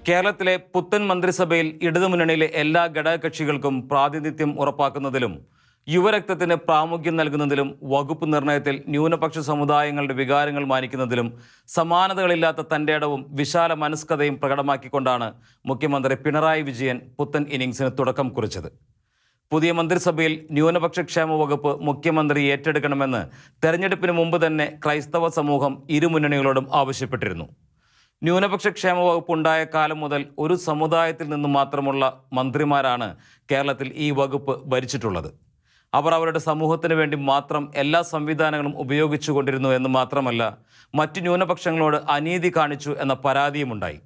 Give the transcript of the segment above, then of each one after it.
കേരളത്തിലെ പുത്തൻ മന്ത്രിസഭയിൽ ഇടതുമുന്നണിയിലെ എല്ലാ ഘടകകക്ഷികൾക്കും പ്രാതിനിധ്യം ഉറപ്പാക്കുന്നതിലും യുവരക്തത്തിന് പ്രാമുഖ്യം നൽകുന്നതിലും വകുപ്പ് നിർണയത്തിൽ ന്യൂനപക്ഷ സമുദായങ്ങളുടെ വികാരങ്ങൾ മാനിക്കുന്നതിലും സമാനതകളില്ലാത്ത തൻ്റെ ഇടവും വിശാല മനസ്കതയും പ്രകടമാക്കിക്കൊണ്ടാണ് മുഖ്യമന്ത്രി പിണറായി വിജയൻ പുത്തൻ ഇന്നിംഗ്സിന് തുടക്കം കുറിച്ചത്. പുതിയ മന്ത്രിസഭയിൽ ന്യൂനപക്ഷ ക്ഷേമ വകുപ്പ് മുഖ്യമന്ത്രി ഏറ്റെടുക്കണമെന്ന് തെരഞ്ഞെടുപ്പിന് മുമ്പ് തന്നെ ക്രൈസ്തവ സമൂഹം ഇരുമുന്നണികളോടും ആവശ്യപ്പെട്ടിരുന്നു. ന്യൂനപക്ഷ ക്ഷേമ വകുപ്പ് ഉണ്ടായ കാലം മുതൽ ഒരു സമുദായത്തിൽ നിന്നും മാത്രമുള്ള മന്ത്രിമാരാണ് കേരളത്തിൽ ഈ വകുപ്പ് ഭരിച്ചിട്ടുള്ളത്. അവർ അവരുടെ സമൂഹത്തിന് വേണ്ടി മാത്രം എല്ലാ സംവിധാനങ്ങളും ഉപയോഗിച്ചുകൊണ്ടിരുന്നു എന്ന് മാത്രമല്ല, മറ്റു ന്യൂനപക്ഷങ്ങളോട് അനീതി കാണിച്ചു എന്ന പരാതിയുമുണ്ടായി.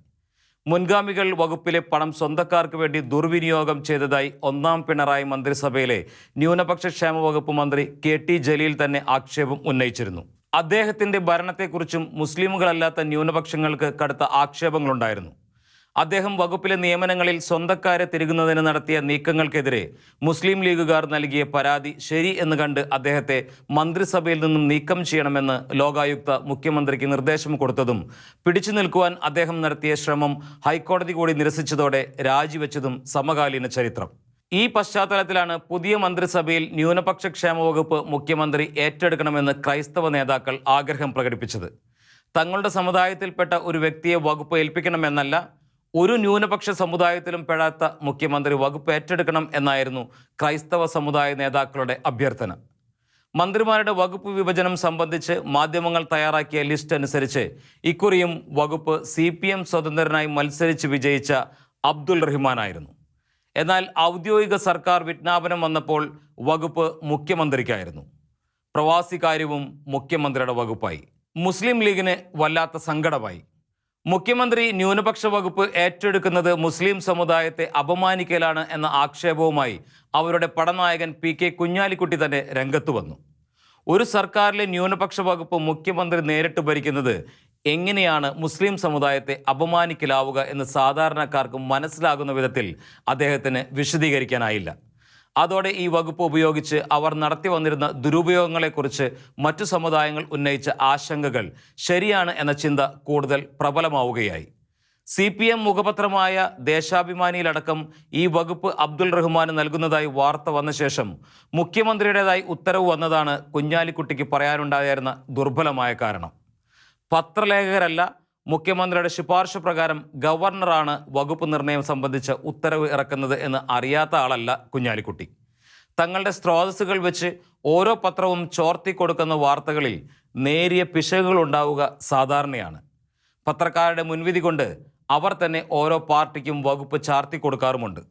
മുൻഗാമികൾ വകുപ്പിലെ പണം സ്വന്തക്കാർക്ക് വേണ്ടി ദുർവിനിയോഗം ചെയ്തതായി ഒന്നാം പിണറായി മന്ത്രിസഭയിലെ ന്യൂനപക്ഷ ക്ഷേമ വകുപ്പ് മന്ത്രി KT ജലീൽ തന്നെ ആക്ഷേപം ഉന്നയിച്ചിരുന്നു. അദ്ദേഹത്തിൻ്റെ ഭരണത്തെക്കുറിച്ചും മുസ്ലിമുകളല്ലാത്ത ന്യൂനപക്ഷങ്ങൾക്ക് കടുത്ത ആക്ഷേപങ്ങളുണ്ടായിരുന്നു. അദ്ദേഹം വകുപ്പിലെ നിയമനങ്ങളിൽ സ്വന്തക്കാരെ തിരുകുന്നതിന് നടത്തിയ നീക്കങ്ങൾക്കെതിരെ മുസ്ലിം ലീഗുകാർ നൽകിയ പരാതി ശരി എന്ന് കണ്ട് അദ്ദേഹത്തെ മന്ത്രിസഭയിൽ നിന്നും നീക്കം ചെയ്യണമെന്ന് ലോകായുക്ത മുഖ്യമന്ത്രിക്ക് നിർദ്ദേശം കൊടുത്തതും പിടിച്ചു നിൽക്കുവാൻ അദ്ദേഹം നടത്തിയ ശ്രമം ഹൈക്കോടതി കൂടി നിരസിച്ചതോടെ രാജിവെച്ചതും സമകാലീന ചരിത്രം. ഈ പശ്ചാത്തലത്തിലാണ് പുതിയ മന്ത്രിസഭയിൽ ന്യൂനപക്ഷ ക്ഷേമ വകുപ്പ് മുഖ്യമന്ത്രി ഏറ്റെടുക്കണമെന്ന് ക്രൈസ്തവ നേതാക്കൾ ആഗ്രഹം പ്രകടിപ്പിച്ചത്. തങ്ങളുടെ സമുദായത്തിൽപ്പെട്ട ഒരു വ്യക്തിയെ വകുപ്പ് ഏൽപ്പിക്കണമെന്നല്ല, ഒരു ന്യൂനപക്ഷ സമുദായത്തിലും പെടാത്ത മുഖ്യമന്ത്രി വകുപ്പ് ഏറ്റെടുക്കണം എന്നായിരുന്നു ക്രൈസ്തവ സമുദായ നേതാക്കളുടെ അഭ്യർത്ഥന. മന്ത്രിമാരുടെ വകുപ്പ് വിഭജനം സംബന്ധിച്ച് മാധ്യമങ്ങൾ തയ്യാറാക്കിയ ലിസ്റ്റ് അനുസരിച്ച് ഇക്കുറിയും വകുപ്പ് CPM സ്വതന്ത്രനായി മത്സരിച്ച് വിജയിച്ച അബ്ദുൾ റഹ്മാനായിരുന്നു. എന്നാൽ ഔദ്യോഗിക സർക്കാർ വിജ്ഞാപനം വന്നപ്പോൾ വകുപ്പ് മുഖ്യമന്ത്രിക്കായിരുന്നു. പ്രവാസി കാര്യവും മുഖ്യമന്ത്രിയുടെ വകുപ്പായി. മുസ്ലിം ലീഗിന് വല്ലാത്ത സങ്കടമായി. മുഖ്യമന്ത്രി ന്യൂനപക്ഷ വകുപ്പ് ഏറ്റെടുക്കുന്നത് മുസ്ലിം സമുദായത്തെ അപമാനിക്കലാണ് എന്ന ആക്ഷേപവുമായി അവരുടെ പടനായകൻ PK കുഞ്ഞാലിക്കുട്ടി തന്നെ രംഗത്ത് വന്നു. ഒരു സർക്കാരിലെ ന്യൂനപക്ഷ വകുപ്പ് മുഖ്യമന്ത്രി നേരിട്ട് ഭരിക്കുന്നത് എങ്ങനെയാണ് മുസ്ലിം സമുദായത്തെ അപമാനിക്കലാവുക എന്ന് സാധാരണക്കാർക്ക് മനസ്സിലാകുന്ന വിധത്തിൽ അദ്ദേഹത്തിന് വിശദീകരിക്കാനായില്ല. അതോടെ ഈ വകുപ്പ് ഉപയോഗിച്ച് അവർ നടത്തി വന്നിരുന്ന ദുരുപയോഗങ്ങളെക്കുറിച്ച് മറ്റു സമുദായങ്ങൾ ഉന്നയിച്ച ആശങ്കകൾ ശരിയാണ് എന്ന ചിന്ത കൂടുതൽ പ്രബലമാവുകയായി. CPM മുഖപത്രമായ ദേശാഭിമാനിയിലടക്കം ഈ വകുപ്പ് അബ്ദുൾ റഹ്മാന് നൽകുന്നതായി വാർത്ത വന്ന ശേഷം മുഖ്യമന്ത്രിയുടേതായി ഉത്തരവ് വന്നതാണ് കുഞ്ഞാലിക്കുട്ടിക്ക് പറയാനുണ്ടായിരുന്ന ദുർബലമായ കാരണം. പത്രലേഖകരല്ല, മുഖ്യമന്ത്രിയുടെ ശുപാർശ പ്രകാരം ഗവർണറാണ് വകുപ്പ് നിർണയം സംബന്ധിച്ച ഉത്തരവ് ഇറക്കുന്നത് എന്ന് അറിയാത്ത ആളല്ല കുഞ്ഞാലിക്കുട്ടി. തങ്ങളുടെ സ്രോതസ്സുകൾ വെച്ച് ഓരോ പത്രവും ചോർത്തി കൊടുക്കുന്ന വാർത്തകളിൽ നേരിയ പിശകുകൾ ഉണ്ടാവുക സാധാരണയാണ്. പത്രക്കാരുടെ മുൻവിധി കൊണ്ട് അവർ തന്നെ ഓരോ പാർട്ടിക്കും വകുപ്പ് ചാർത്തി കൊടുക്കാറുമുണ്ട്.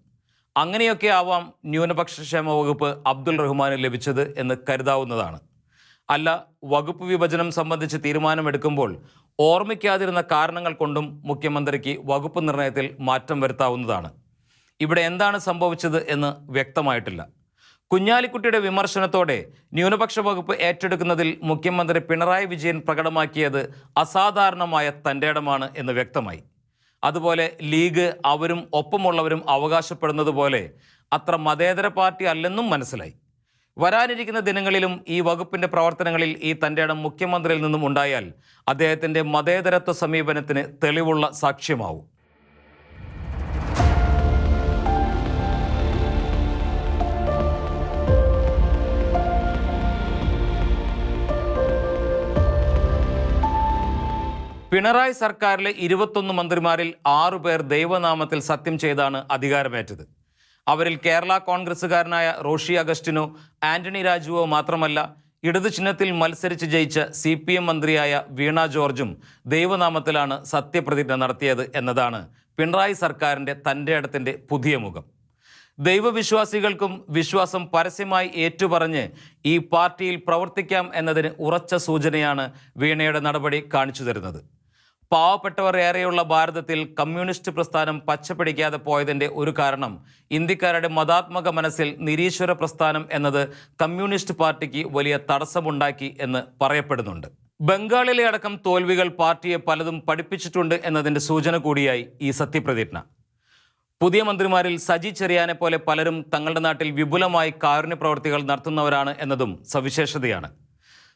അങ്ങനെയൊക്കെ ആവാം ന്യൂനപക്ഷ ക്ഷേമ വകുപ്പ് അബ്ദുൾ റഹ്മാന് ലഭിച്ചത് എന്ന് കരുതാവുന്നതാണ്. അല്ല, വകുപ്പ് വിഭജനം സംബന്ധിച്ച് തീരുമാനമെടുക്കുമ്പോൾ ഓർമ്മിക്കാതിരുന്ന കാരണങ്ങൾ കൊണ്ടും മുഖ്യമന്ത്രിക്ക് വകുപ്പ് നിർണയത്തിൽ മാറ്റം വരുത്താവുന്നതാണ്. ഇവിടെ എന്താണ് സംഭവിച്ചത് എന്ന് വ്യക്തമായിട്ടില്ല. കുഞ്ഞാലിക്കുട്ടിയുടെ വിമർശനത്തോടെ ന്യൂനപക്ഷ വകുപ്പ് ഏറ്റെടുക്കുന്നതിൽ മുഖ്യമന്ത്രി പിണറായി വിജയൻ പ്രകടമാക്കിയത് അസാധാരണമായ തൻ്റെ ഇടമാണ് എന്ന് വ്യക്തമായി. അതുപോലെ ലീഗ് അവരും ഒപ്പമുള്ളവരും അവകാശപ്പെടുന്നത് പോലെ അത്ര മതേതര പാർട്ടി അല്ലെന്നും മനസ്സിലായി. വരാനിരിക്കുന്ന ദിനങ്ങളിലും ഈ വകുപ്പിൻ്റെ പ്രവർത്തനങ്ങളിൽ ഈ തൻ്റെ ഇടം മുഖ്യമന്ത്രിയിൽ നിന്നും ഉണ്ടായാൽ അദ്ദേഹത്തിൻ്റെ മതേതരത്വ സമീപനത്തിന് തെളിവുള്ള സാക്ഷ്യമാവും. പിണറായി സർക്കാരിലെ 21 മന്ത്രിമാരിൽ 6 പേർ ദൈവനാമത്തിൽ സത്യം ചെയ്താണ് അധികാരമേറ്റത്. അവരിൽ കേരള കോൺഗ്രസുകാരനായ റോഷി അഗസ്റ്റിനോ, ആന്റണി രാജുവോ മാത്രമല്ല, ഇടതു ചിഹ്നത്തിൽ മത്സരിച്ച് ജയിച്ച CPM മന്ത്രിയായ വീണ ജോർജും ദൈവനാമത്തിലാണ് സത്യപ്രതിജ്ഞ നടത്തിയത് എന്നതാണ് പിണറായി സർക്കാരിൻ്റെ തൻ്റെ ഇടത്തിൻ്റെ പുതിയ മുഖം. ദൈവവിശ്വാസികൾക്കും വിശ്വാസം പരസ്യമായി ഏറ്റുപറഞ്ഞ് ഈ പാർട്ടിയിൽ പ്രവർത്തിക്കാം എന്നതിന് ഉറച്ച സൂചനയാണ് വീണയുടെ നടപടി കാണിച്ചു തരുന്നത്. പാവപ്പെട്ടവർ ഏറെയുള്ള ഭാരതത്തിൽ കമ്മ്യൂണിസ്റ്റ് പ്രസ്ഥാനം പച്ചപിടിക്കാതെ പോയതിൻ്റെ ഒരു കാരണം ഇന്ത്യക്കാരുടെ മതാത്മക മനസ്സിൽ നിരീശ്വര പ്രസ്ഥാനം എന്നത് കമ്മ്യൂണിസ്റ്റ് പാർട്ടിക്ക് വലിയ തടസ്സമുണ്ടാക്കി എന്ന് പറയപ്പെടുന്നുണ്ട്. ബംഗാളിലെ അടക്കം തോൽവികൾ പാർട്ടിയെ പലതും പഠിപ്പിച്ചിട്ടുണ്ട് എന്നതിൻ്റെ സൂചന കൂടിയായി ഈ സത്യപ്രതിജ്ഞ. പുതിയ മന്ത്രിമാരിൽ സജി ചെറിയാനെ പോലെ പലരും തങ്ങളുടെ നാട്ടിൽ വിപുലമായി കാരുണ്യ പ്രവർത്തികൾ നടത്തുന്നവരാണ് എന്നതും സവിശേഷതയാണ്.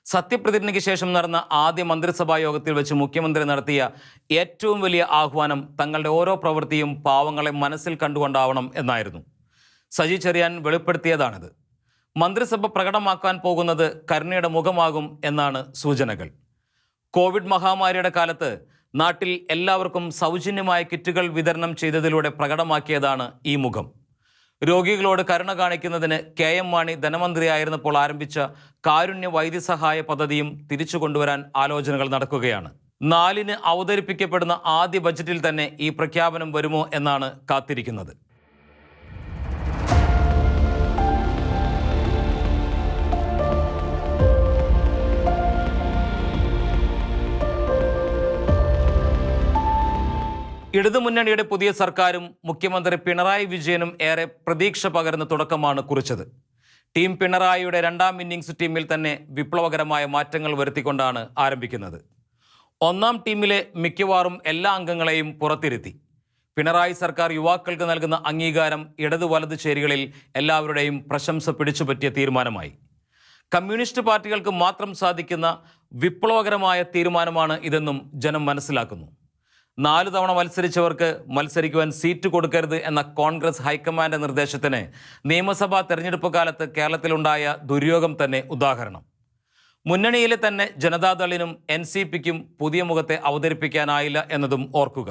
സത്യപ്രതിജ്ഞയ്ക്ക് ശേഷം നടന്ന ആദ്യ മന്ത്രിസഭാ യോഗത്തിൽ വെച്ച് മുഖ്യമന്ത്രി നടത്തിയ ഏറ്റവും വലിയ ആഹ്വാനം തങ്ങളുടെ ഓരോ പ്രവൃത്തിയും പാവങ്ങളെ മനസ്സിൽ കണ്ടുകൊണ്ടാവണം എന്നായിരുന്നു. സജി ചെറിയാൻ വെളിപ്പെടുത്തിയതാണിത്. മന്ത്രിസഭ പ്രകടമാക്കാൻ പോകുന്നത് കരുണയുടെ മുഖമാകും എന്നാണ് സൂചനകൾ. കോവിഡ് മഹാമാരിയുടെ കാലത്ത് നാട്ടിൽ എല്ലാവർക്കും സൗജന്യമായ കിറ്റുകൾ വിതരണം ചെയ്തതിലൂടെ പ്രകടമാക്കിയതാണ് ഈ മുഖം. രോഗികളോട് കരുണ കാണിക്കുന്നതിന് KM മാണി ധനമന്ത്രിയായിരുന്നപ്പോൾ ആരംഭിച്ച കാരുണ്യ വൈദ്യസഹായ പദ്ധതിയും തിരിച്ചു കൊണ്ടുവരാൻ ആലോചനകൾ നടക്കുകയാണ്. 4-ന് അവതരിപ്പിക്കപ്പെടുന്ന ആദ്യ ബജറ്റിൽ തന്നെ ഈ പ്രഖ്യാപനം വരുമോ എന്നാണ് കാത്തിരിക്കുന്നത്. ഇടതുമുന്നണിയുടെ പുതിയ സർക്കാരും മുഖ്യമന്ത്രി പിണറായി വിജയനും ഏറെ പ്രതീക്ഷ പകരുന്ന തുടക്കമാണ് കുറിച്ചത്. ടീം പിണറായിയുടെ 2ാം ഇന്നിംഗ്സ് ടീമിൽ തന്നെ വിപ്ലവകരമായ മാറ്റങ്ങൾ വരുത്തിക്കൊണ്ടാണ് ആരംഭിക്കുന്നത്. 1ാം ടീമിലെ മിക്കവാറും എല്ലാ അംഗങ്ങളെയും പുറത്തിരുത്തി. പിണറായി സർക്കാർ യുവാക്കൾക്ക് നൽകുന്ന അംഗീകാരം ഇടതു വലത് ചേരികളിൽ എല്ലാവരുടെയും പ്രശംസ പിടിച്ചുപറ്റിയ തീരുമാനമായി. കമ്മ്യൂണിസ്റ്റ് പാർട്ടികൾക്ക് മാത്രം സാധിക്കുന്ന വിപ്ലവകരമായ തീരുമാനമാണ് ഇതെന്നും ജനം മനസ്സിലാക്കുന്നു. 4 തവണ മത്സരിച്ചവർക്ക് മത്സരിക്കുവാൻ സീറ്റ് കൊടുക്കരുത് എന്ന കോൺഗ്രസ് ഹൈക്കമാൻഡ് നിർദ്ദേശത്തിന് നിയമസഭാ തെരഞ്ഞെടുപ്പ് കാലത്ത് കേരളത്തിലുണ്ടായ ദുര്യോഗം തന്നെ ഉദാഹരണം. മുന്നണിയിലെ തന്നെ ജനതാദളിനും NCPക്കും പുതിയ മുഖത്തെ അവതരിപ്പിക്കാനായില്ല എന്നതും ഓർക്കുക.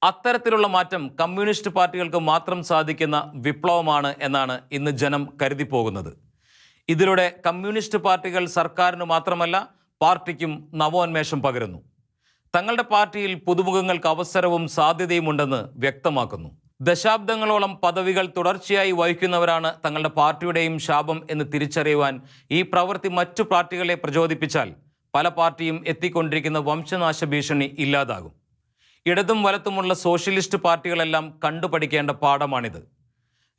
അത്തരത്തിലുള്ള മാറ്റം കമ്മ്യൂണിസ്റ്റ് പാർട്ടികൾക്ക് മാത്രം സാധിക്കുന്ന വിപ്ലവമാണ് എന്നാണ് ഇന്ന് ജനം കരുതിപ്പോകുന്നത്. ഇതിലൂടെ കമ്മ്യൂണിസ്റ്റ് പാർട്ടികൾ സർക്കാരിന് മാത്രമല്ല പാർട്ടിക്കും നവോന്മേഷം പകരുന്നു. തങ്ങളുടെ പാർട്ടിയിൽ പുതുമുഖങ്ങൾക്ക് അവസരവും സാധ്യതയുമുണ്ടെന്ന് വ്യക്തമാക്കുന്നു. ദശാബ്ദങ്ങളോളം പദവികൾ തുടർച്ചയായി വഹിക്കുന്നവരാണ് തങ്ങളുടെ പാർട്ടിയുടെയും ശാപം എന്ന് തിരിച്ചറിയുവാൻ ഈ പ്രവൃത്തി മറ്റു പാർട്ടികളെ പ്രചോദിപ്പിച്ചാൽ പല പാർട്ടിയും എത്തിക്കൊണ്ടിരിക്കുന്ന വംശനാശ ഭീഷണി ഇല്ലാതാകും. ഇടതും വലത്തുമുള്ള സോഷ്യലിസ്റ്റ് പാർട്ടികളെല്ലാം കണ്ടുപഠിക്കേണ്ട പാഠമാണിത്.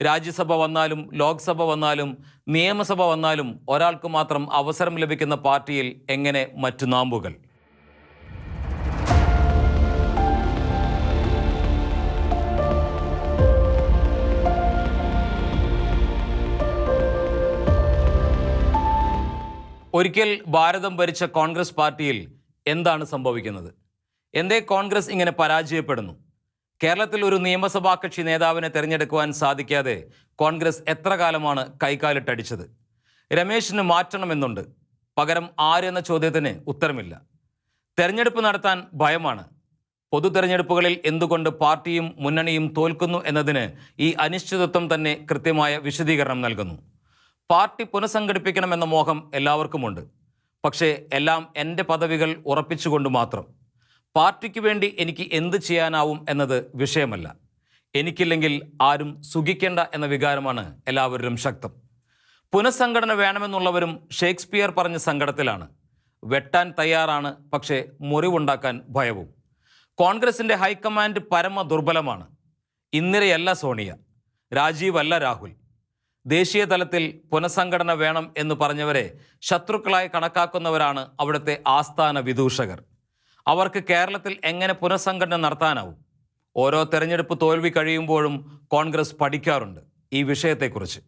രാജ്യസഭ വന്നാലും ലോക്സഭ വന്നാലും നിയമസഭ വന്നാലും ഒരാൾക്ക് മാത്രം അവസരം ലഭിക്കുന്ന പാർട്ടിയിൽ എങ്ങനെ മറ്റു നാമ്പുകൾ? ഒരിക്കൽ ഭാരതം ഭരിച്ച കോൺഗ്രസ് പാർട്ടിയിൽ എന്താണ് സംഭവിക്കുന്നത്? എന്തേ കോൺഗ്രസ് ഇങ്ങനെ പരാജയപ്പെടുന്നു? കേരളത്തിൽ ഒരു നിയമസഭാ കക്ഷി നേതാവിനെ തിരഞ്ഞെടുക്കുവാൻ സാധിക്കാതെ കോൺഗ്രസ് എത്ര കാലമാണ് കൈകാലിട്ടടിച്ചത്? രമേശിന് മാറ്റണമെന്നുണ്ട്, പകരം ആരെന്ന ചോദ്യത്തിന് ഉത്തരമില്ല. തെരഞ്ഞെടുപ്പ് നടത്താൻ ഭയമാണ്. പൊതു തെരഞ്ഞെടുപ്പുകളിൽ എന്തുകൊണ്ട് പാർട്ടിയും മുന്നണിയും തോൽക്കുന്നു എന്നതിന് ഈ അനിശ്ചിതത്വം തന്നെ കൃത്യമായ വിശദീകരണം നൽകുന്നു. പാർട്ടി പുനഃസംഘടിപ്പിക്കണമെന്ന മോഹം എല്ലാവർക്കുമുണ്ട്. പക്ഷേ എല്ലാം എൻ്റെ പദവികൾ ഉറപ്പിച്ചുകൊണ്ട് മാത്രം. പാർട്ടിക്ക് വേണ്ടി എനിക്ക് എന്ത് ചെയ്യാനാവും എന്നത് വിഷയമല്ല. എനിക്കില്ലെങ്കിൽ ആരും സുഖിക്കേണ്ട എന്ന വികാരമാണ് എല്ലാവരിലും ശക്തം. പുനഃസംഘടന വേണമെന്നുള്ളവരും ഷേക്സ്പിയർ പറഞ്ഞ സങ്കടത്തിലാണ്. വെട്ടാൻ തയ്യാറാണ്, പക്ഷേ മുറിവുണ്ടാക്കാൻ ഭയവും. കോൺഗ്രസിൻ്റെ ഹൈക്കമാൻഡ് പരമ ദുർബലമാണ്. ഇന്ദിരയല്ല സോണിയ, രാജീവല്ല രാഹുൽ. ദേശീയ തലത്തിൽ പുനഃസംഘടന വേണം എന്ന് പറഞ്ഞവരെ ശത്രുക്കളായി കണക്കാക്കുന്നവരാണ് അവിടുത്തെ ആസ്ഥാന വിദൂഷകർ. അവർക്ക് കേരളത്തിൽ എങ്ങനെ പുനഃസംഘടന നടത്താനാവും? ഓരോ തെരഞ്ഞെടുപ്പ് തോൽവി കഴിയുമ്പോഴും കോൺഗ്രസ് പഠിക്കാറുണ്ട് ഈ വിഷയത്തെക്കുറിച്ച്.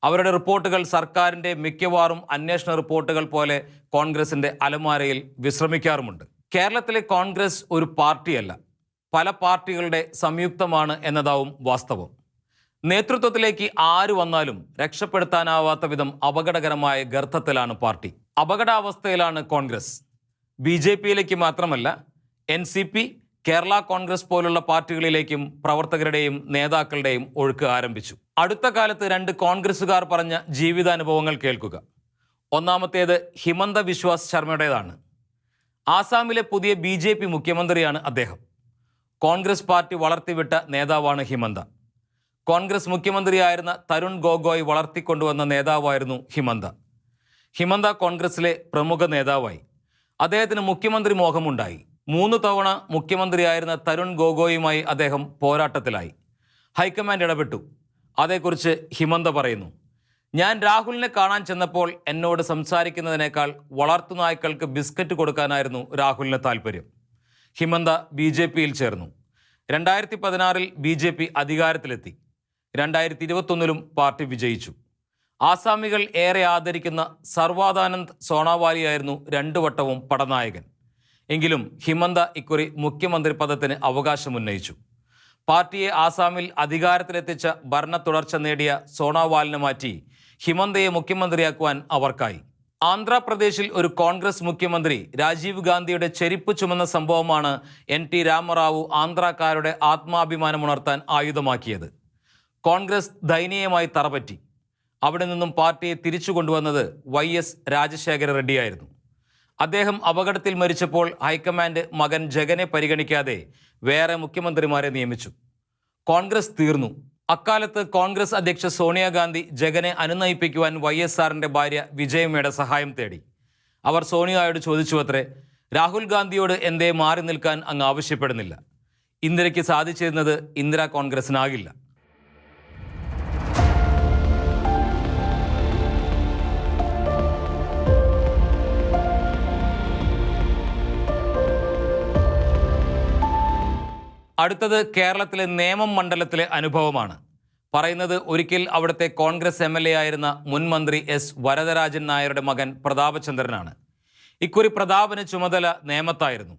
അവരുടെ റിപ്പോർട്ടുകൾ സർക്കാരിൻ്റെ മിക്കവാറും അന്വേഷണ റിപ്പോർട്ടുകൾ പോലെ കോൺഗ്രസിൻ്റെ അലമാരയിൽ വിശ്രമിക്കാറുമുണ്ട്. കേരളത്തിലെ കോൺഗ്രസ് ഒരു പാർട്ടിയല്ല, പല പാർട്ടികളുടെ സംയുക്തമാണ് എന്നതാവും വാസ്തവം. നേതൃത്വത്തിലേക്ക് ആര് വന്നാലും രക്ഷപ്പെടുത്താനാവാത്ത വിധം അപകടകരമായ ഗർത്തത്തിലാണ് പാർട്ടി. അപകടാവസ്ഥയിലാണ് കോൺഗ്രസ്. BJPയിലേക്ക് മാത്രമല്ല, NCP, കേരള കോൺഗ്രസ് പോലുള്ള പാർട്ടികളിലേക്കും പ്രവർത്തകരുടെയും നേതാക്കളുടെയും ഒഴുക്ക് ആരംഭിച്ചു. അടുത്ത കാലത്ത് 2 കോൺഗ്രസുകാർ പറഞ്ഞ ജീവിതാനുഭവങ്ങൾ കേൾക്കുക. ഒന്നാമത്തേത് ഹിമന്ത വിശ്വാസ് ശർമ്മയുടേതാണ്. ആസാമിലെ പുതിയ BJP മുഖ്യമന്ത്രിയാണ് അദ്ദേഹം. കോൺഗ്രസ് പാർട്ടി വളർത്തിവിട്ട നേതാവാണ് ഹിമന്ത. കോൺഗ്രസ് മുഖ്യമന്ത്രിയായിരുന്ന തരുൺ ഗൊഗോയ് വളർത്തിക്കൊണ്ടുവന്ന നേതാവായിരുന്നു ഹിമന്ത. ഹിമന്ത കോൺഗ്രസിലെ പ്രമുഖ നേതാവായി. അദ്ദേഹത്തിന് മുഖ്യമന്ത്രി മോഹമുണ്ടായി. 3 തവണ മുഖ്യമന്ത്രിയായിരുന്ന തരുൺ ഗൊഗോയുമായി അദ്ദേഹം പോരാട്ടത്തിലായി. ഹൈക്കമാൻഡ് ഇടപെട്ടു. അതേക്കുറിച്ച് ഹിമന്ത പറയുന്നു, ഞാൻ രാഹുലിനെ കാണാൻ ചെന്നപ്പോൾ എന്നോട് സംസാരിക്കുന്നതിനേക്കാൾ വളർത്തുനായ്ക്കൾക്ക് ബിസ്ക്കറ്റ് കൊടുക്കാനായിരുന്നു രാഹുലിന് താല്പര്യം. ഹിമന്ത BJPയിൽ ചേർന്നു. 2016 BJP അധികാരത്തിലെത്തി. 2021 പാർട്ടി വിജയിച്ചു. ആസാമികൾ ഏറെ ആദരിക്കുന്ന സർവാദാനന്ദ് സോണോവാലിയായിരുന്നു 2 വട്ടവും പടനായകൻ. എങ്കിലും ഹിമന്ത ഇക്കുറി മുഖ്യമന്ത്രി പദത്തിന് അവകാശമുന്നയിച്ചു. പാർട്ടിയെ ആസാമിൽ അധികാരത്തിലെത്തിച്ച ഭരണ തുടർച്ച നേടിയ സോണോവാലിനെ മാറ്റി ഹിമന്തയെ മുഖ്യമന്ത്രിയാക്കുവാൻ അവർക്കായി. ആന്ധ്രാപ്രദേശിൽ ഒരു കോൺഗ്രസ് മുഖ്യമന്ത്രി രാജീവ് ഗാന്ധിയുടെ ചെരിപ്പ് ചുമന്ന സംഭവമാണ് NT രാമറാവു ആന്ധ്രാക്കാരുടെ ആത്മാഭിമാനമുണർത്താൻ ആയുധമാക്കിയത്. കോൺഗ്രസ് ദയനീയമായി തറപറ്റി. അവിടെ നിന്നും പാർട്ടിയെ തിരിച്ചു കൊണ്ടുവന്നത് YS രാജശേഖര റെഡ്ഡിയായിരുന്നു. അദ്ദേഹം അപകടത്തിൽ മരിച്ചപ്പോൾ ഹൈക്കമാൻഡ് മകൻ ജഗനെ പരിഗണിക്കാതെ വേറെ മുഖ്യമന്ത്രിമാരെ നിയമിച്ചു. കോൺഗ്രസ് തീർന്നു. അക്കാലത്ത് കോൺഗ്രസ് അധ്യക്ഷ സോണിയാഗാന്ധി ജഗനെ അനുനയിപ്പിക്കുവാൻ YSRന്റെ ഭാര്യ വിജയമ്മയുടെ സഹായം തേടി. അവർ സോണിയയോട് ചോദിച്ചുവത്രേ, രാഹുൽ ഗാന്ധിയോട് എന്തേ മാറി നിൽക്കാൻ അങ്ങ് ആവശ്യപ്പെടുന്നില്ല? ഇന്ദിരയ്ക്ക് സാധിച്ചിരുന്നത് ഇന്ദിരാ കോൺഗ്രസിനാകില്ല. അടുത്തത് കേരളത്തിലെ നേമം മണ്ഡലത്തിലെ അനുഭവമാണ്. പറയുന്നത് ഒരിക്കൽ അവിടുത്തെ കോൺഗ്രസ് MLA ആയിരുന്ന മുൻ മന്ത്രി S വരദരാജൻ നായരുടെ മകൻ പ്രതാപചന്ദ്രനാണ്. ഇക്കുറി പ്രതാപന് ചുമതല നേമത്തായിരുന്നു.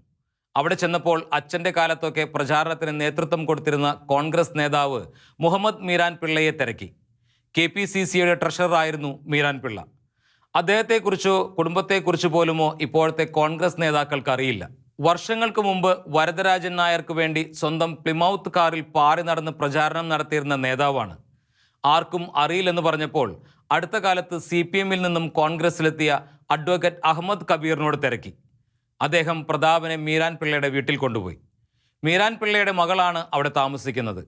അവിടെ ചെന്നപ്പോൾ അച്ഛൻ്റെ കാലത്തൊക്കെ പ്രചാരണത്തിന് നേതൃത്വം കൊടുത്തിരുന്ന കോൺഗ്രസ് നേതാവ് മുഹമ്മദ് മീരാൻ പിള്ളയെ തിരക്കി. KPCCയുടെ ട്രഷററായിരുന്നു മീരാൻ പിള്ള. അദ്ദേഹത്തെക്കുറിച്ചോ കുടുംബത്തെക്കുറിച്ച് പോലുമോ ഇപ്പോഴത്തെ കോൺഗ്രസ് നേതാക്കൾക്ക് അറിയില്ല. വർഷങ്ങൾക്ക് മുമ്പ് വരദരാജൻ നായർക്ക് വേണ്ടി സ്വന്തം പ്ലിമൗത്ത് കാറിൽ പാറി നടന്ന് പ്രചാരണം നടത്തിയിരുന്ന നേതാവാണ്. ആർക്കും അറിയില്ലെന്ന് പറഞ്ഞപ്പോൾ അടുത്ത കാലത്ത് CPMൽ നിന്നും കോൺഗ്രസിലെത്തിയ അഡ്വക്കേറ്റ് അഹമ്മദ് കബീറിനോട് തിരക്കി. അദ്ദേഹം പ്രതാപനെ മീരാൻ പിള്ളയുടെ വീട്ടിൽ കൊണ്ടുപോയി. മീരാൻ പിള്ളയുടെ മകളാണ് അവിടെ താമസിക്കുന്നത്.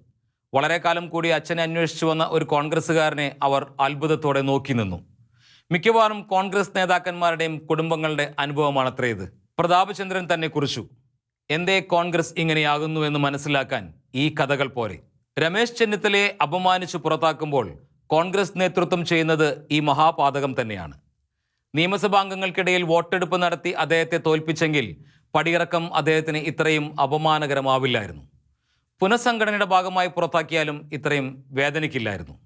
വളരെ കാലം കൂടി അച്ഛനെ അന്വേഷിച്ചു വന്ന ഒരു കോൺഗ്രസ്സുകാരനെ അവർ അത്ഭുതത്തോടെ നോക്കി നിന്നു. മിക്കവാറും കോൺഗ്രസ് നേതാക്കന്മാരുടെയും കുടുംബങ്ങളുടെ അനുഭവമാണത്രേ ഇത്. പ്രതാപചന്ദ്രൻ തന്നെ കുറിച്ചു, എന്തേ കോൺഗ്രസ് ഇങ്ങനെയാകുന്നു എന്ന് മനസ്സിലാക്കാൻ ഈ കഥകൾ പോരെ. രമേശ് ചെന്നിത്തലയെ അപമാനിച്ചു പുറത്താക്കുമ്പോൾ കോൺഗ്രസ് നേതൃത്വം ചെയ്യുന്നത് ഈ മഹാപാതകം തന്നെയാണ്. നിയമസഭാംഗങ്ങൾക്കിടയിൽ വോട്ടെടുപ്പ് നടത്തി അദ്ദേഹത്തെ തോൽപ്പിച്ചെങ്കിൽ പടിയിറക്കം അദ്ദേഹത്തിന് ഇത്രയും അപമാനകരമാവില്ലായിരുന്നു. പുനഃസംഘടനയുടെ ഭാഗമായി പുറത്താക്കിയാലും ഇത്രയും വേദനിക്കില്ലായിരുന്നു.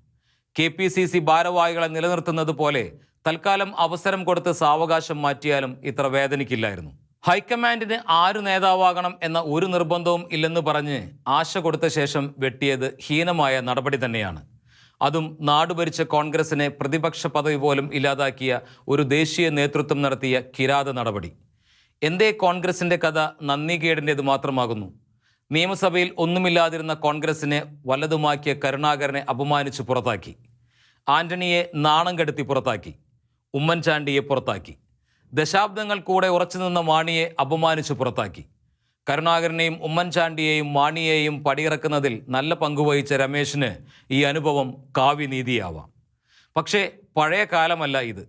KPCC ഭാരവാഹികളെ നിലനിർത്തുന്നത് പോലെ തൽക്കാലം അവസരം കൊടുത്ത് സാവകാശം മാറ്റിയാലും ഇത്ര വേദനിക്കില്ലായിരുന്നു. ഹൈക്കമാൻഡിന് ആര് നേതാവാകണം എന്ന ഒരു നിർബന്ധവും ഇല്ലെന്ന് പറഞ്ഞ് ആശ കൊടുത്ത ശേഷം വെട്ടിയത് ഹീനമായ നടപടി തന്നെയാണ്. അതും നാടുഭരിച്ച കോൺഗ്രസിനെ പ്രതിപക്ഷ പദവി പോലും ഇല്ലാതാക്കിയ ഒരു ദേശീയ നേതൃത്വം നടത്തിയ കിരാത നടപടി. എന്തേ കോൺഗ്രസിൻ്റെ കഥ നന്ദികേടിൻ്റേത് മാത്രമാകുന്നു? നിയമസഭയിൽ ഒന്നുമില്ലാതിരുന്ന കോൺഗ്രസിനെ വല്ലതുമാക്കിയ കരുണാകരനെ അപമാനിച്ച് പുറത്താക്കി. ആന്റണിയെ നാണം കെടുത്തി പുറത്താക്കി. ഉമ്മൻചാണ്ടിയെ പുറത്താക്കി. ദശാബ്ദങ്ങൾ കൂടെ ഉറച്ചുനിന്ന മാണിയെ അപമാനിച്ച് പുറത്താക്കി. കരുണാകരനെയും ഉമ്മൻചാണ്ടിയെയും മാണിയെയും പടിയിറക്കുന്നതിൽ നല്ല പങ്കുവഹിച്ച രമേശിന് ഈ അനുഭവം കാവ്യനീതിയാവാം. പക്ഷേ പഴയ കാലമല്ല ഇത്.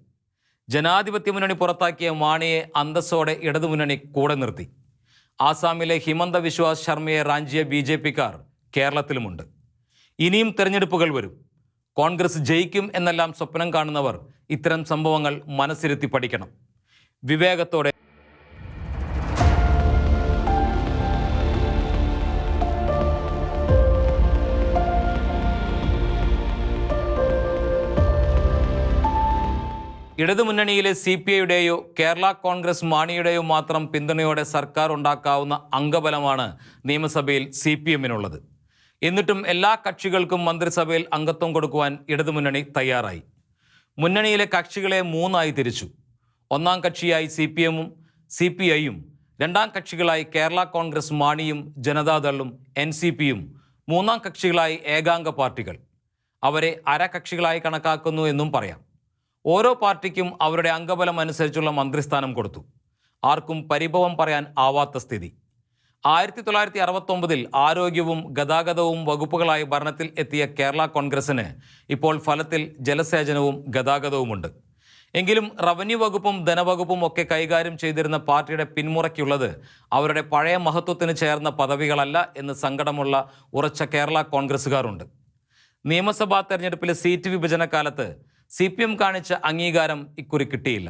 ജനാധിപത്യ മുന്നണി പുറത്താക്കിയ മാണിയെ അന്തസ്സോടെ ഇടതുമുന്നണി കൂടെ നിർത്തി. ആസാമിലെ ഹിമന്ത വിശ്വാസ് ശർമ്മയെ റാഞ്ചിയ BJPക്കാർ കേരളത്തിലുമുണ്ട്. ഇനിയും തെരഞ്ഞെടുപ്പുകൾ വരും. കോൺഗ്രസ് ജയിക്കും എന്നെല്ലാം സ്വപ്നം കാണുന്നവർ ഇത്തരം സംഭവങ്ങൾ മനസ്സിരുത്തി പഠിക്കണം. വിവേകത്തോടെ ഇടതുമുന്നണിയിലെ CPIയുടെയോ കേരള കോൺഗ്രസ് മാണിയുടെയോ മാത്രം പിന്തുണയോടെ സർക്കാർ ഉണ്ടാക്കാവുന്ന അംഗബലമാണ് നിയമസഭയിൽ CPMനുള്ളത്. എന്നിട്ടും എല്ലാ കക്ഷികൾക്കും മന്ത്രിസഭയിൽ അംഗത്വം കൊടുക്കുവാൻ ഇടതുമുന്നണി തയ്യാറായി. മുന്നണിയിലെ കക്ഷികളെ 3ആയി തിരിച്ചു. ഒന്നാം കക്ഷിയായി CPMും CPIയും, രണ്ടാം കക്ഷികളായി കേരള കോൺഗ്രസ് മാണിയും ജനതാദളും NCPയും, മൂന്നാം കക്ഷികളായി ഏകാംഗ പാർട്ടികൾ. അവരെ അരകക്ഷികളായി കണക്കാക്കുന്നു എന്നും പറയാം. ഓരോ പാർട്ടിക്കും അവരുടെ അംഗബലം അനുസരിച്ചുള്ള മന്ത്രിസ്ഥാനം കൊടുത്തു. ആർക്കും പരിഭവം പറയാൻ ആവാത്ത സ്ഥിതി. 1969 ആരോഗ്യവും ഗതാഗതവും വകുപ്പുകളായി ഭരണത്തിൽ എത്തിയ കേരള കോൺഗ്രസിന് ഇപ്പോൾ ഫലത്തിൽ ജലസേചനവും ഗതാഗതവുമുണ്ട്. എങ്കിലും റവന്യൂ വകുപ്പും ധനവകുപ്പും ഒക്കെ കൈകാര്യം ചെയ്തിരുന്ന പാർട്ടിയുടെ പിന്മുറയ്ക്കുള്ളത് അവരുടെ പഴയ മഹത്വത്തിന് ചേർന്ന പദവികളല്ല എന്ന് സങ്കടമുള്ള ഉറച്ച കേരള കോൺഗ്രസ്സുകാരുണ്ട്. നിയമസഭാ തെരഞ്ഞെടുപ്പിലെ സീറ്റ് വിഭജനകാലത്ത് CPM കാണിച്ച അംഗീകാരം ഇക്കുറി കിട്ടിയില്ല.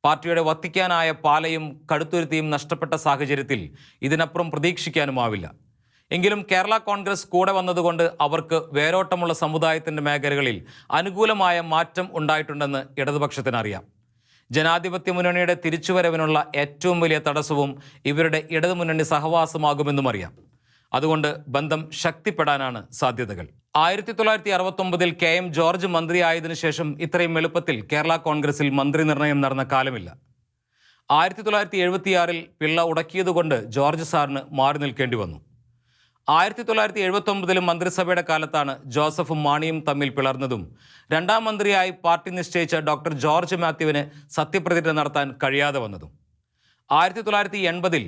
പാർട്ടിയുടെ വത്തിക്കാനായ പാലയും കടുത്തുരുത്തിയും നഷ്ടപ്പെട്ട സാഹചര്യത്തിൽ ഇതിനപ്പുറം പ്രതീക്ഷിക്കാനുമാവില്ല. എങ്കിലും കേരള കോൺഗ്രസ് കൂടെ വന്നതുകൊണ്ട് അവർക്ക് വേരോട്ടമുള്ള സമുദായത്തിൻ്റെ മേഖലകളിൽ അനുകൂലമായ മാറ്റം ഉണ്ടായിട്ടുണ്ടെന്ന് ഇടതുപക്ഷത്തിനറിയാം. ജനാധിപത്യ മുന്നണിയുടെ തിരിച്ചുവരവിനുള്ള ഏറ്റവും വലിയ തടസ്സവും ഇവരുടെ ഇടതുമുന്നണി സഹവാസമാകുമെന്നും അറിയാം. അതുകൊണ്ട് ബന്ധം ശക്തിപ്പെടാനാണ് സാധ്യതകൾ. 1969 KM ജോർജ് മന്ത്രിയായതിനു ശേഷം ഇത്രയും എളുപ്പത്തിൽ കേരള കോൺഗ്രസിൽ മന്ത്രി നിർണയം നടന്ന കാലമില്ല. 1976 പിള്ള ഉടക്കിയതുകൊണ്ട് ജോർജ് സാറിന് മാറി നിൽക്കേണ്ടി വന്നു. 1979 മന്ത്രിസഭയുടെ കാലത്താണ് ജോസഫും മാണിയും തമ്മിൽ പിളർന്നതും രണ്ടാം മന്ത്രിയായി പാർട്ടി നിശ്ചയിച്ച ഡോക്ടർ ജോർജ് മാത്യുവിന് സത്യപ്രതിജ്ഞ നടത്താൻ കഴിയാതെ വന്നതും. 1980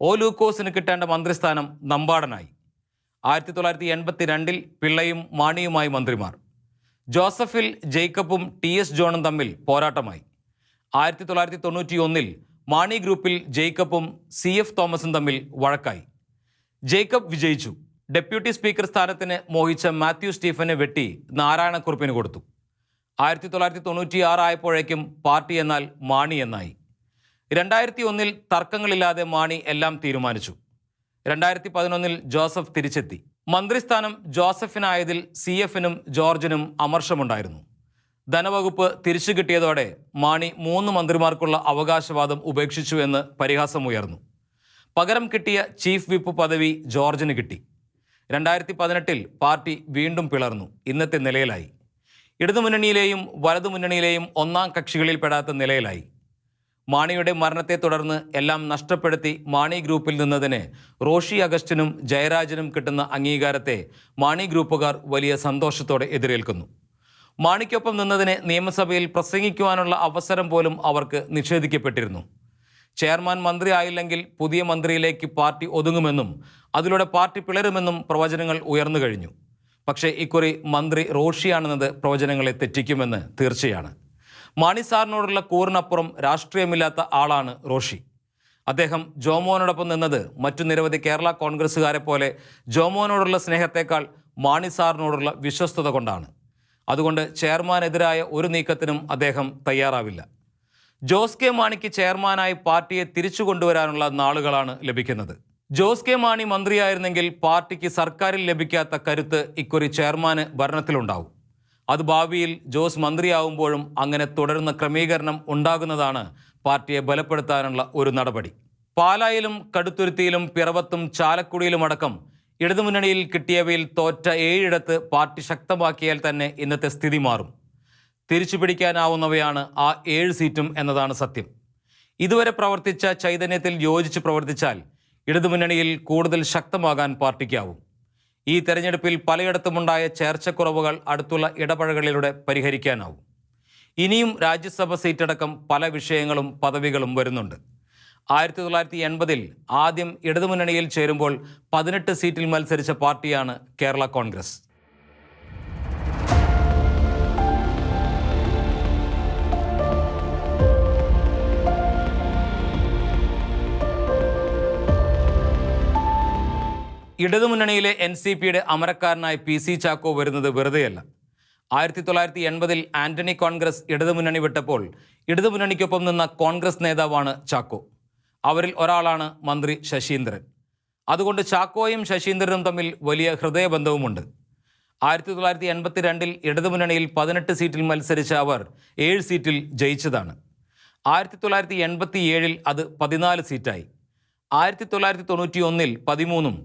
ഒ ലൂക്കോസിന് കിട്ടേണ്ട മന്ത്രിസ്ഥാനം നമ്പാടനായി. 1982 പിള്ളയും മാണിയുമായി മന്ത്രിമാർ. ജോസഫിൽ ജേക്കബും TS ജോണും തമ്മിൽ പോരാട്ടമായി. 1991 മാണി ഗ്രൂപ്പിൽ ജേക്കബും CF തോമസും തമ്മിൽ വഴക്കായി. ജേക്കബ് വിജയിച്ചു. ഡെപ്യൂട്ടി സ്പീക്കർ സ്ഥാനത്തിന് മോഹിച്ച മാത്യു സ്റ്റീഫനെ വെട്ടി നാരായണക്കുറുപ്പിന് കൊടുത്തു. 1996 ആയപ്പോഴേക്കും പാർട്ടി എന്നാൽ മാണി എന്നായി. 2001 തർക്കങ്ങളില്ലാതെ മാണി എല്ലാം തീരുമാനിച്ചു. 2011 ജോസഫ് തിരിച്ചെത്തി. മന്ത്രിസ്ഥാനം ജോസഫിനായതിൽ CFനും ജോർജിനും അമർഷമുണ്ടായിരുന്നു. ധനവകുപ്പ് തിരിച്ചു കിട്ടിയതോടെ മാണി 3 മന്ത്രിമാർക്കുള്ള അവകാശവാദം ഉപേക്ഷിച്ചു എന്ന് പരിഹാസമുയർന്നു. പകരം കിട്ടിയ ചീഫ് വിപ്പ് പദവി ജോർജിന് കിട്ടി. 2018 പാർട്ടി വീണ്ടും പിളർന്നു. ഇന്നത്തെ നിലയിലായി. ഇടതുമുന്നണിയിലെയും വലതുമുന്നണിയിലെയും ഒന്നാം കക്ഷികളിൽ പെടാത്ത നിലയിലായി. മാണിയുടെ മരണത്തെ തുടർന്ന് എല്ലാം നഷ്ടപ്പെടുത്തി മാണി ഗ്രൂപ്പിൽ നിന്നതിന് റോഷി അഗസ്റ്റിനും ജയരാജനും കിട്ടുന്ന അംഗീകാരത്തെ മാണി ഗ്രൂപ്പുകാർ വലിയ സന്തോഷത്തോടെ എതിരേൽക്കുന്നു. മാണിക്കൊപ്പം നിന്നതിന് നിയമസഭയിൽ പ്രസംഗിക്കുവാനുള്ള അവസരം പോലും അവർക്ക് നിഷേധിക്കപ്പെട്ടിരുന്നു. ചെയർമാൻ മന്ത്രി ആയില്ലെങ്കിൽ പുതിയ മന്ത്രിയിലേക്ക് പാർട്ടി ഒതുങ്ങുമെന്നും അതിലൂടെ പാർട്ടി പിളരുമെന്നും പ്രവചനങ്ങൾ ഉയർന്നു കഴിഞ്ഞു. പക്ഷേ ഇക്കുറി മന്ത്രി റോഷിയാണെന്നത് പ്രവചനങ്ങളെ തെറ്റിക്കുമെന്ന് തീർച്ചയാണ്. മാണി സാറിനോടുള്ള കൂറിനപ്പുറം രാഷ്ട്രീയമില്ലാത്ത ആളാണ് റോഷി. അദ്ദേഹം ജോമോനോടൊപ്പം നിന്നത് മറ്റു നിരവധി കേരള കോൺഗ്രസ്സുകാരെ പോലെ ജോമോനോടുള്ള സ്നേഹത്തേക്കാൾ മാണി സാറിനോടുള്ള വിശ്വസ്തത കൊണ്ടാണ്. അതുകൊണ്ട് ചെയർമാനെതിരായ ഒരു നീക്കത്തിനും അദ്ദേഹം തയ്യാറാവില്ല. ജോസ് കെ മാണിക്ക് ചെയർമാനായി പാർട്ടിയെ തിരിച്ചു കൊണ്ടുവരാനുള്ള നാളുകളാണ് ലഭിക്കുന്നത്. ജോസ് കെ മാണി മന്ത്രിയായിരുന്നെങ്കിൽ പാർട്ടിക്ക് സർക്കാരിൽ ലഭിക്കാത്ത കരുത്ത് ഇക്കുറി ചെയർമാന് ഭരണത്തിലുണ്ടാവും. അത് ഭാവിയിൽ ജോസ് മന്ത്രിയാവുമ്പോഴും അങ്ങനെ തുടരുന്ന ക്രമീകരണം ഉണ്ടാകുന്നതാണ് പാർട്ടിയെ ബലപ്പെടുത്താനുള്ള ഒരു നടപടി. പാലായിലും കടുത്തുരുത്തിയിലും പിറവത്തും ചാലക്കുടിയിലുമടക്കം ഇടതുമുന്നണിയിൽ കിട്ടിയവയിൽ തോറ്റ 7 ഇടത്ത് പാർട്ടി ശക്തമാക്കിയാൽ തന്നെ ഇന്നത്തെ സ്ഥിതി മാറും. തിരിച്ചു പിടിക്കാനാവുന്നവയാണ് ആ 7 സീറ്റും എന്നതാണ് സത്യം. ഇതുവരെ പ്രവർത്തിച്ച ചൈതന്യത്തിൽ യോജിച്ച് പ്രവർത്തിച്ചാൽ ഇടതുമുന്നണിയിൽ കൂടുതൽ ശക്തമാകാൻ പാർട്ടിക്കാവും. ഈ തെരഞ്ഞെടുപ്പിൽ പലയിടത്തുമുണ്ടായ ചേർച്ചക്കുറവുകൾ അടുത്തുള്ള ഇടപഴകലിലൂടെ പരിഹരിക്കാനാവും. ഇനിയും രാജ്യസഭ സീറ്റടക്കം പല വിഷയങ്ങളും പദവികളും വരുന്നുണ്ട്. 1980 ആദ്യം ഇടതുമുന്നണിയിൽ ചേരുമ്പോൾ 18 സീറ്റിൽ മത്സരിച്ച പാർട്ടിയാണ് കേരള കോൺഗ്രസ്. ഇടതുമുന്നണിയിലെ NCPയുടെ അമരക്കാരനായ PC ചാക്കോ വരുന്നത് വെറുതെയല്ല. 1980 ആന്റണി കോൺഗ്രസ് ഇടതുമുന്നണി വിട്ടപ്പോൾ ഇടതുമുന്നണിക്കൊപ്പം നിന്ന കോൺഗ്രസ് നേതാവാണ് ചാക്കോ. അവരിൽ ഒരാളാണ് മന്ത്രി ശശീന്ദ്രൻ. അതുകൊണ്ട് ചാക്കോയും ശശീന്ദ്രനും തമ്മിൽ വലിയ ഹൃദയബന്ധവുമുണ്ട്. 1982 ഇടതുമുന്നണിയിൽ 18 സീറ്റിൽ മത്സരിച്ച അവർ 7 സീറ്റിൽ ജയിച്ചതാണ്. 1987 അത് 14 സീറ്റായി. 1991 13ഉം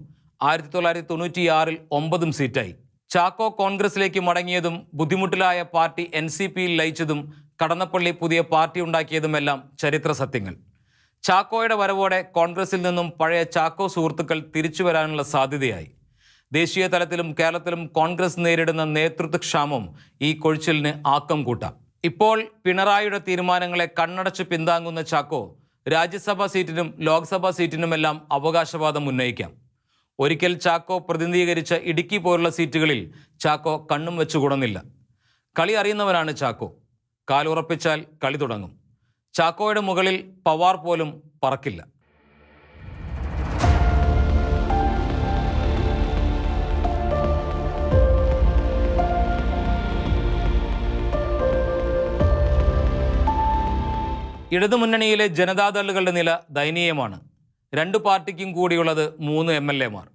1996 9ഉം സീറ്റായി. ചാക്കോ കോൺഗ്രസിലേക്ക് മടങ്ങിയതും ബുദ്ധിമുട്ടിലായ പാർട്ടി NCPയിൽ ലയിച്ചതും കടന്നപ്പള്ളി പുതിയ പാർട്ടി ഉണ്ടാക്കിയതുമെല്ലാം ചരിത്ര സത്യങ്ങൾ. ചാക്കോയുടെ വരവോടെ കോൺഗ്രസിൽ നിന്നും പഴയ ചാക്കോ സുഹൃത്തുക്കൾ തിരിച്ചു വരാനുള്ള സാധ്യതയായി. ദേശീയ തലത്തിലും കേരളത്തിലും കോൺഗ്രസ് നേരിടുന്ന നേതൃത്വക്ഷാമം ഈ കൊഴിച്ചിലിന് ആക്കം കൂട്ടാം. ഇപ്പോൾ പിണറായിയുടെ തീരുമാനങ്ങളെ കണ്ണടച്ച് പിന്താങ്ങുന്ന ചാക്കോ രാജ്യസഭാ സീറ്റിനും ലോക്സഭാ സീറ്റിനുമെല്ലാം അവകാശവാദം ഉന്നയിക്കാം. ഒരിക്കൽ ചാക്കോ പ്രതിനിധീകരിച്ച ഇടുക്കി പോലുള്ള സീറ്റുകളിൽ ചാക്കോ കണ്ണും വെച്ചു കൂടുന്നില്ല. കളി അറിയുന്നവനാണ് ചാക്കോ. കാലുറപ്പിച്ചാൽ കളി തുടങ്ങും. ചാക്കോയുടെ മുകളിൽ പവാർ പോലും പറക്കില്ല. ഇടതുമുന്നണിയിലെ ജനതാദളുകളുടെ നില ദയനീയമാണ്. 2 പാർട്ടിക്കും കൂടിയുള്ളത് 3 MLA മാർ.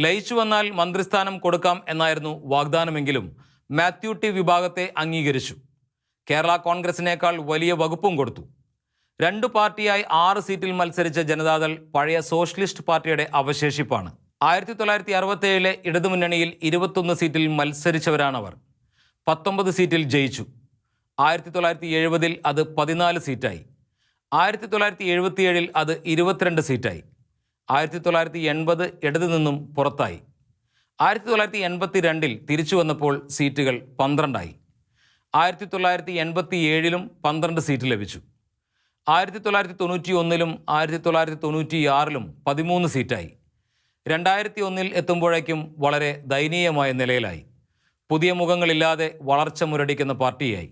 ലയിച്ചു വന്നാൽ മന്ത്രിസ്ഥാനം കൊടുക്കാം എന്നായിരുന്നു വാഗ്ദാനമെങ്കിലും മാത്യു ടി വിഭാഗത്തെ അംഗീകരിച്ചു. കേരള കോൺഗ്രസിനേക്കാൾ വലിയ വകുപ്പും കൊടുത്തു. 2 പാർട്ടിയായി 6 സീറ്റിൽ മത്സരിച്ച ജനതാദൾ പഴയ സോഷ്യലിസ്റ്റ് പാർട്ടിയുടെ അവശേഷിപ്പാണ്. 1967 ഇടതുമുന്നണിയിൽ 21 സീറ്റിൽ മത്സരിച്ചവരാണവർ. 19 സീറ്റിൽ ജയിച്ചു. 1970 അത് 14 സീറ്റായി. 1977 അത് 22 സീറ്റായി. 1980 ഇടതു നിന്നും പുറത്തായി. 1982 തിരിച്ചു വന്നപ്പോൾ സീറ്റുകൾ 12ആയി. 1987 12 സീറ്റ് ലഭിച്ചു. 1991 1996 13 സീറ്റായി. 2001 എത്തുമ്പോഴേക്കും വളരെ ദയനീയമായ നിലയിലായി. പുതിയ മുഖങ്ങളില്ലാതെ വളർച്ച മുരടിക്കുന്ന പാർട്ടിയായി.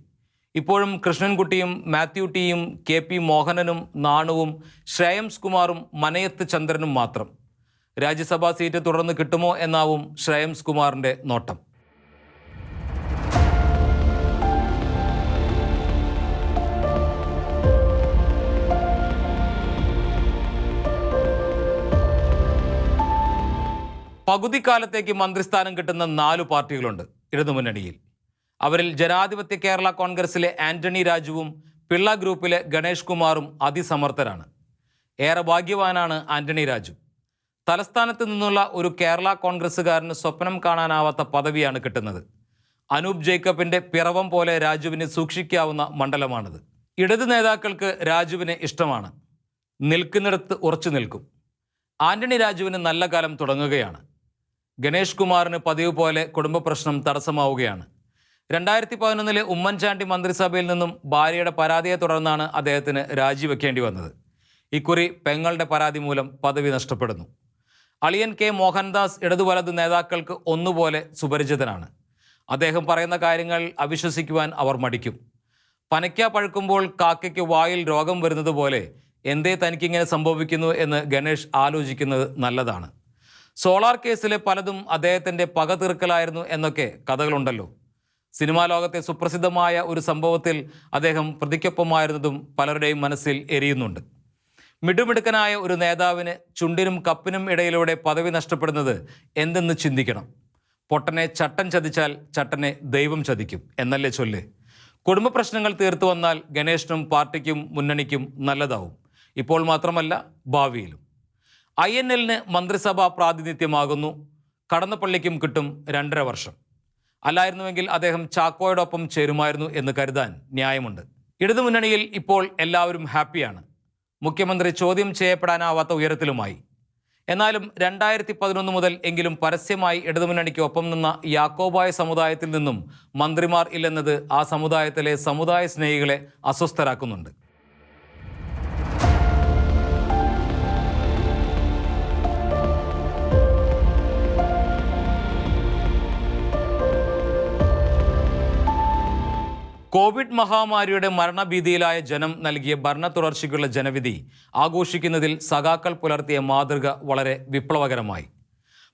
ഇപ്പോഴും കൃഷ്ണൻകുട്ടിയും മാത്യു ടിയും KP മോഹനനും നാണുവും ശ്രേയംസ് കുമാറും മനയത്ത് ചന്ദ്രനും മാത്രം. രാജ്യസഭാ സീറ്റ് തുടർന്ന് കിട്ടുമോ എന്നാവും ശ്രേയംസ് കുമാറിൻ്റെ നോട്ടം. പകുതിക്കാലത്തേക്ക് മന്ത്രിസ്ഥാനം കിട്ടുന്ന 4 പാർട്ടികളുണ്ട് ഇടതുമുന്നണിയിൽ. അവരിൽ ജനാധിപത്യ കേരള കോൺഗ്രസിലെ ആന്റണി രാജുവും പിള്ള ഗ്രൂപ്പിലെ ഗണേഷ് കുമാറും അതിസമർത്ഥരാണ്. ഏറെ ഭാഗ്യവാനാണ് ആന്റണി രാജു. തലസ്ഥാനത്ത് നിന്നുള്ള ഒരു കേരള കോൺഗ്രസ്സുകാരന് സ്വപ്നം കാണാനാവാത്ത പദവിയാണ് കിട്ടുന്നത്. അനൂപ് ജേക്കബിൻ്റെ പിറവം പോലെ രാജുവിന് സൂക്ഷിക്കാവുന്ന മണ്ഡലമാണിത്. ഇടത് നേതാക്കൾക്ക് രാജുവിനെ ഇഷ്ടമാണ്. നിൽക്കുന്നിടത്ത് ഉറച്ചു നിൽക്കും. ആന്റണി രാജുവിന് നല്ല കാലം തുടങ്ങുകയാണ്. ഗണേഷ് കുമാറിന് പതിവ് പോലെ കുടുംബ പ്രശ്നം തടസ്സമാവുകയാണ്. 2011 ഉമ്മൻചാണ്ടി മന്ത്രിസഭയിൽ നിന്നും ഭാര്യയുടെ പരാതിയെ തുടർന്നാണ് അദ്ദേഹത്തിന് രാജിവെക്കേണ്ടി വന്നത്. ഇക്കുറി പെങ്ങളുടെ പരാതി മൂലം പദവി നഷ്ടപ്പെടുന്നു. അളിയൻ K മോഹൻദാസ് ഇടതുവലത് നേതാക്കൾക്ക് ഒന്നുപോലെ സുപരിചിതനാണ്. അദ്ദേഹം പറയുന്ന കാര്യങ്ങൾ അവിശ്വസിക്കുവാൻ അവർ മടിക്കും. പനയ്ക്ക പഴുക്കുമ്പോൾ കാക്കയ്ക്ക് വായിൽ രോഗം വരുന്നത് പോലെ എന്തേ തനിക്കിങ്ങനെ സംഭവിക്കുന്നു എന്ന് ഗണേഷ് ആലോചിക്കുന്നത് നല്ലതാണ്. സോളാർ കേസിലെ പലതും അദ്ദേഹത്തിൻ്റെ പക തീർക്കലായിരുന്നു എന്നൊക്കെ കഥകളുണ്ടല്ലോ. സിനിമാ ലോകത്തെ സുപ്രസിദ്ധമായ ഒരു സംഭവത്തിൽ അദ്ദേഹം പ്രതിക്കൊപ്പമായിരുന്നതും പലരുടെയും മനസ്സിൽ എരിയുന്നുണ്ട്. മിടുമിടുക്കനായ ഒരു നേതാവിന് ചുണ്ടിനും കപ്പിനും ഇടയിലൂടെ പദവി നഷ്ടപ്പെടുന്നത് എന്തെന്ന് ചിന്തിക്കണം. പൊട്ടനെ ചട്ടൻ ചതിച്ചാൽ ചട്ടനെ ദൈവം ചതിക്കും എന്നല്ലേ ചൊല്ല്. കുടുംബ പ്രശ്നങ്ങൾ തീർത്തു വന്നാൽ ഗണേഷിനും പാർട്ടിക്കും മുന്നണിക്കും നല്ലതാവും. ഇപ്പോൾ മാത്രമല്ല, ഭാവിയിലും. INL-ന് മന്ത്രിസഭാ പ്രാതിനിധ്യമാകുന്നു. കടന്നപ്പള്ളിക്കും കിട്ടും 2.5 വർഷം. അല്ലായിരുന്നുവെങ്കിൽ അദ്ദേഹം ചാക്കോയോടൊപ്പം ചേരുമായിരുന്നു എന്ന് കരുതാൻ ന്യായമുണ്ട്. ഇടതുമുന്നണിയിൽ ഇപ്പോൾ എല്ലാവരും ഹാപ്പിയാണ്. മുഖ്യമന്ത്രി ചോദ്യം ചെയ്യപ്പെടാനാവാത്ത ഉയരത്തിലുമായി. എന്നാലും 2011 മുതൽ എങ്കിലും പരസ്യമായി ഇടതുമുന്നണിക്ക് ഒപ്പം നിന്ന യാക്കോബായ സമുദായത്തിൽ നിന്നും മന്ത്രിമാർ ഇല്ലെന്നത് ആ സമുദായത്തിലെ സമുദായ സ്നേഹികളെ അസ്വസ്ഥരാക്കുന്നുണ്ട്. കോവിഡ് മഹാമാരിയുടെ മരണഭീതിയിലായ ജനം നൽകിയ ഭരണ തുടർച്ചയ്ക്കുള്ള ജനവിധി ആഘോഷിക്കുന്നതിൽ സഖാക്കൾ പുലർത്തിയ മാതൃക വളരെ വിപ്ലവകരമായി.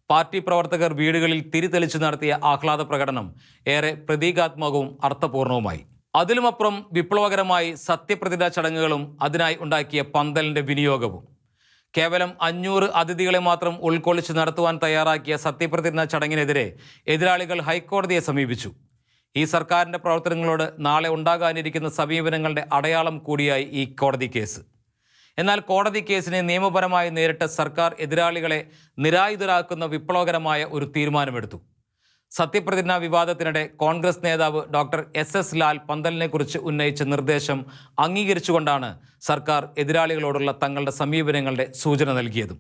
പാർട്ടി പ്രവർത്തകർ വീടുകളിൽ തിരിതെളിച്ചു നടത്തിയ ആഹ്ലാദ പ്രകടനം ഏറെ പ്രതീകാത്മകവും അർത്ഥപൂർണവുമായി. അതിലുമപ്പുറം വിപ്ലവകരമായി സത്യപ്രതിജ്ഞാ ചടങ്ങുകളും അതിനായി ഉണ്ടാക്കിയ പന്തലിൻ്റെ വിനിയോഗവും. കേവലം 500 അതിഥികളെ മാത്രം ഉൾക്കൊള്ളിച്ച് നടത്തുവാൻ തയ്യാറാക്കിയ സത്യപ്രതിജ്ഞാ ചടങ്ങിനെതിരെ എതിരാളികൾ ഹൈക്കോടതിയെ സമീപിച്ചു. ഈ സർക്കാരിൻ്റെ പ്രവർത്തനങ്ങളോട് നാളെ ഉണ്ടാകാനിരിക്കുന്ന സമീപനങ്ങളുടെ അടയാളം കൂടിയായി ഈ കോടതി കേസ്. എന്നാൽ കോടതി കേസിനെ നിയമപരമായി നേരിട്ട സർക്കാർ എതിരാളികളെ നിരായുധരാക്കുന്ന വിപ്ലവകരമായ ഒരു തീരുമാനമെടുത്തു. സത്യപ്രതിജ്ഞാ വിവാദത്തിനിടെ കോൺഗ്രസ് നേതാവ് ഡോക്ടർ SS ലാൽ പന്തലിനെക്കുറിച്ച് ഉന്നയിച്ച നിർദ്ദേശം അംഗീകരിച്ചുകൊണ്ടാണ് സർക്കാർ എതിരാളികളോടുള്ള തങ്ങളുടെ സമീപനങ്ങളുടെ സൂചന നൽകിയതും.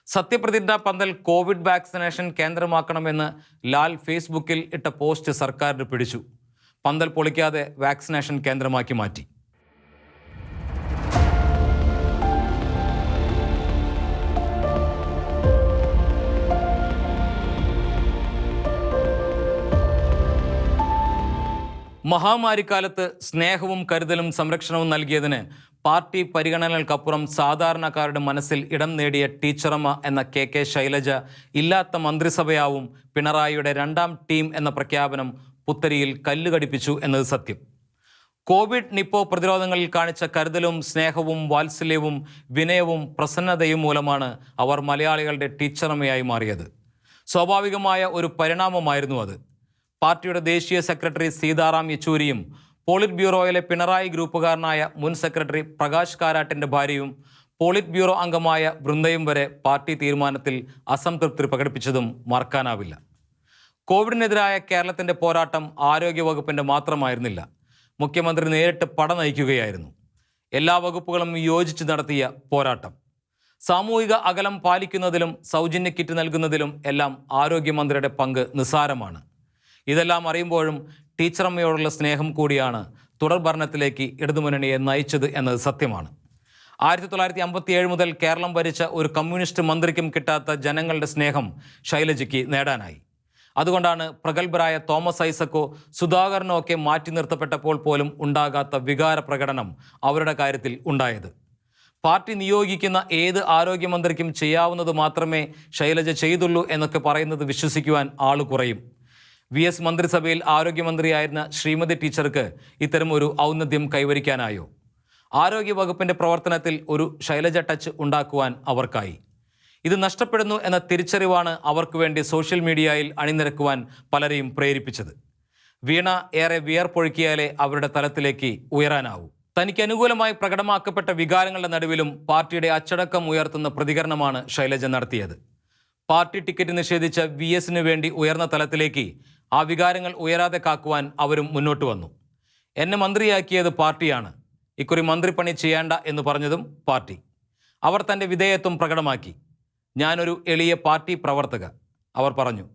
സത്യപ്രതിജ്ഞാ പന്തൽ കോവിഡ് വാക്സിനേഷൻ കേന്ദ്രമാക്കണമെന്ന് ലാൽ ഫേസ്ബുക്കിൽ ഇട്ട പോസ്റ്റ് സർക്കാരിന് പിടിച്ചു. പന്തൽ പൊളിക്കാതെ വാക്സിനേഷൻ കേന്ദ്രമാക്കി മാറ്റി. മഹാമാരിക്കാലത്ത് സ്നേഹവും കരുതലും സംരക്ഷണവും നൽകിയതിന് പാർട്ടി പരിഗണനകൾക്കപ്പുറം സാധാരണക്കാരുടെ മനസ്സിൽ ഇടം നേടിയ ടീച്ചറമ്മ എന്ന KK ശൈലജ ഇല്ലാത്ത മന്ത്രിസഭയാവും പിണറായിയുടെ 2ാം ടീം എന്ന പ്രഖ്യാപനം പുത്തരിയിൽ കല്ലുകടിപ്പിച്ചു എന്നത് സത്യം. കോവിഡ് നിപ്പോ പ്രതിരോധങ്ങളിൽ കാണിച്ച കരുതലും സ്നേഹവും വാത്സല്യവും വിനയവും പ്രസന്നതയും മൂലമാണ് അവർ മലയാളികളുടെ ടീച്ചറമ്മയായി മാറിയത്. സ്വാഭാവികമായ ഒരു പരിണാമമായിരുന്നു അത്. പാർട്ടിയുടെ ദേശീയ സെക്രട്ടറി സീതാറാം യെച്ചൂരിയും പോളിറ്റ് ബ്യൂറോയിലെ പിണറായി ഗ്രൂപ്പുകാരനായ മുൻ സെക്രട്ടറി പ്രകാശ് കാരാട്ടിൻ്റെ ഭാര്യയും പോളിറ്റ് ബ്യൂറോ അംഗമായ വൃന്ദയും വരെ പാർട്ടി തീരുമാനത്തിൽ അസംതൃപ്തി പ്രകടിപ്പിച്ചതും മറക്കാനാവില്ല. കോവിഡിനെതിരായ കേരളത്തിൻ്റെ പോരാട്ടം ആരോഗ്യവകുപ്പിൻ്റെ മാത്രമായിരുന്നില്ല. മുഖ്യമന്ത്രി നേരിട്ട് പട നയിക്കുകയായിരുന്നു. എല്ലാ വകുപ്പുകളും യോജിച്ച് നടത്തിയ പോരാട്ടം. സാമൂഹിക അകലം പാലിക്കുന്നതിലും സൗജന്യ കിറ്റ് നൽകുന്നതിലും എല്ലാം ആരോഗ്യമന്ത്രിയുടെ പങ്ക് നിസ്സാരമാണ്. ഇതെല്ലാം അറിയുമ്പോഴും ടീച്ചറമ്മയോടുള്ള സ്നേഹം കൂടിയാണ് തുടർ ഭരണത്തിലേക്ക് ഇടതുമുന്നണിയെ നയിച്ചത് എന്നത് സത്യമാണ്. 1957 മുതൽ കേരളം ഭരിച്ച ഒരു കമ്മ്യൂണിസ്റ്റ് മന്ത്രിക്കും കിട്ടാത്ത ജനങ്ങളുടെ സ്നേഹം ശൈലജയ്ക്ക് നേടാനായി. അതുകൊണ്ടാണ് പ്രഗത്ഭരായ തോമസ് ഐസക്കോ സുധാകരനോ ഒക്കെ മാറ്റി നിർത്തപ്പെട്ടപ്പോൾ പോലും ഉണ്ടാകാത്ത വികാര പ്രകടനം അവരുടെ കാര്യത്തിൽ ഉണ്ടായത്. പാർട്ടി നിയോഗിക്കുന്ന ഏത് ആരോഗ്യമന്ത്രിക്കും ചെയ്യാവുന്നത് മാത്രമേ ശൈലജ ചെയ്തുള്ളൂ എന്നൊക്കെ പറയുന്നത് വിശ്വസിക്കുവാൻ ആള് കുറയും. VS മന്ത്രിസഭയിൽ ആരോഗ്യമന്ത്രിയായിരുന്ന ശ്രീമതി ടീച്ചർക്ക് ഇത്തരം ഒരു ഔന്നത്യം കൈവരിക്കാനായോ? ആരോഗ്യവകുപ്പിൻ്റെ പ്രവർത്തനത്തിൽ ഒരു ശൈലജ ടച്ച് ഉണ്ടാക്കുവാൻ അവർക്കായി. ഇത് നഷ്ടപ്പെടുന്നു എന്ന തിരിച്ചറിവാണ് അവർക്ക് വേണ്ടി സോഷ്യൽ മീഡിയയിൽ അണിനിരക്കുവാൻ പലരെയും പ്രേരിപ്പിച്ചത്. വീണ ഏറെ വിയർപ്പൊഴുക്കിയാലേ അവരുടെ തലത്തിലേക്ക് ഉയരാനാവൂ. തനിക്ക് അനുകൂലമായി പ്രകടമാക്കപ്പെട്ട വികാരങ്ങളുടെ നടുവിലും പാർട്ടിയുടെ അച്ചടക്കം ഉയർത്തുന്ന പ്രതികരണമാണ് ശൈലജ നടത്തിയത്. പാർട്ടി ടിക്കറ്റ് നിഷേധിച്ച VSന് വേണ്ടി ഉയർന്ന തലത്തിലേക്ക് ആ വികാരങ്ങൾ ഉയരാതെ കാക്കുവാൻ അവരും മുന്നോട്ട് വന്നു. എന്നെ മന്ത്രിയാക്കിയത് പാർട്ടിയാണ്, ഇക്കുറി മന്ത്രിപ്പണി ചെയ്യേണ്ട എന്ന് പറഞ്ഞതും പാർട്ടി. അവർ തൻ്റെ വിധേയത്വം പ്രകടമാക്കി. ഞാനൊരു എളിയ പാർട്ടി പ്രവർത്തക, അവർ പറഞ്ഞു.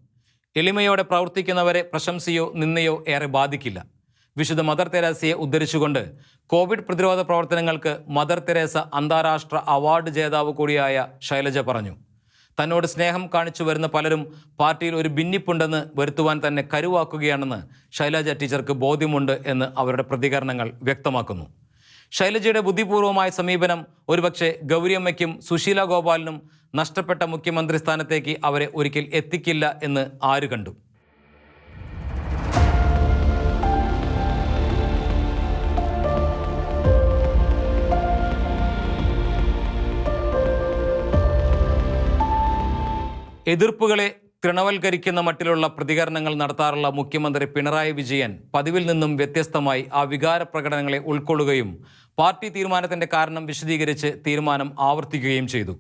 എളിമയോടെ പ്രവർത്തിക്കുന്നവരെ പ്രശംസയോ നിന്ദയോ ഏറെ ബാധിക്കില്ല. വിശുദ്ധ മദർ തെരേസയെ ഉദ്ധരിച്ചുകൊണ്ട് കോവിഡ് പ്രതിരോധ പ്രവർത്തനങ്ങൾക്ക് മദർ തെരേസ അന്താരാഷ്ട്ര അവാർഡ് ജേതാവ് കൂടിയായ ശൈലജ പറഞ്ഞു. തന്നോട് സ്നേഹം കാണിച്ചു വരുന്ന പലരും പാർട്ടിയിൽ ഒരു ഭിന്നിപ്പുണ്ടെന്ന് വരുത്തുവാൻ തന്നെ കരുവാക്കുകയാണെന്ന് ശൈലജ ടീച്ചർക്ക് ബോധ്യമുണ്ട് എന്ന് അവരുടെ പ്രതികരണങ്ങൾ വ്യക്തമാക്കുന്നു. ശൈലജയുടെ ബുദ്ധിപൂർവമായ സമീപനം ഒരുപക്ഷെ ഗൗരിയമ്മയ്ക്കും സുശീല ഗോപാലിനും നഷ്ടപ്പെട്ട മുഖ്യമന്ത്രി സ്ഥാനത്തേക്ക് അവരെ ഒരിക്കൽ എത്തിക്കില്ല എന്ന് ആര് കണ്ടു? എതിർപ്പുകളെ തൃണവൽക്കരിക്കുന്ന മട്ടിലുള്ള പ്രതികരണങ്ങൾ നടത്താറുള്ള മുഖ്യമന്ത്രി പിണറായി വിജയൻ പതിവിൽ നിന്നും വ്യത്യസ്തമായി ആ വികാര പ്രകടനങ്ങളെ ഉൾക്കൊള്ളുകയും പാർട്ടി തീരുമാനത്തിൻ്റെ കാരണം വിശദീകരിച്ച് തീരുമാനം ആവർത്തിക്കുകയും ചെയ്തു.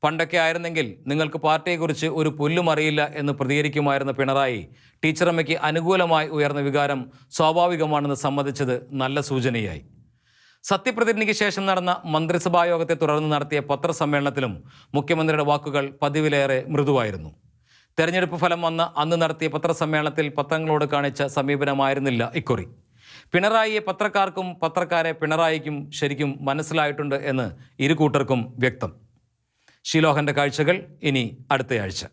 പണ്ടൊക്കെ ആയിരുന്നെങ്കിൽ നിങ്ങൾക്ക് പാർട്ടിയെക്കുറിച്ച് ഒരു പുല്ലും അറിയില്ല എന്ന് പ്രതികരിക്കുമായിരുന്ന പിണറായി ടീച്ചറമ്മയ്ക്ക് അനുകൂലമായി ഉയർന്ന വികാരം സ്വാഭാവികമാണെന്ന് സമ്മതിച്ചത് നല്ല സൂചനയായി. സത്യപ്രതിജ്ഞയ്ക്ക് ശേഷം നടന്ന മന്ത്രിസഭാ യോഗത്തെ തുടർന്ന് നടത്തിയ പത്രസമ്മേളനത്തിലും മുഖ്യമന്ത്രിയുടെ വാക്കുകൾ പതിവിലേറെ മൃദുവായിരുന്നു. തെരഞ്ഞെടുപ്പ് ഫലം വന്ന അന്ന് നടത്തിയ പത്രസമ്മേളനത്തിൽ പത്രങ്ങളോട് കാണിച്ച സമീപനമായിരുന്നില്ല ഇക്കുറി. പിണറായിയെ പത്രക്കാർക്കും പത്രക്കാരെ പിണറായിക്കും ശരിക്കും മനസ്സിലായിട്ടുണ്ട് എന്ന് ഇരു കൂട്ടർക്കും വ്യക്തം. ഷീലോഹൻ്റെ കാഴ്ചകൾ ഇനി അടുത്തയാഴ്ച.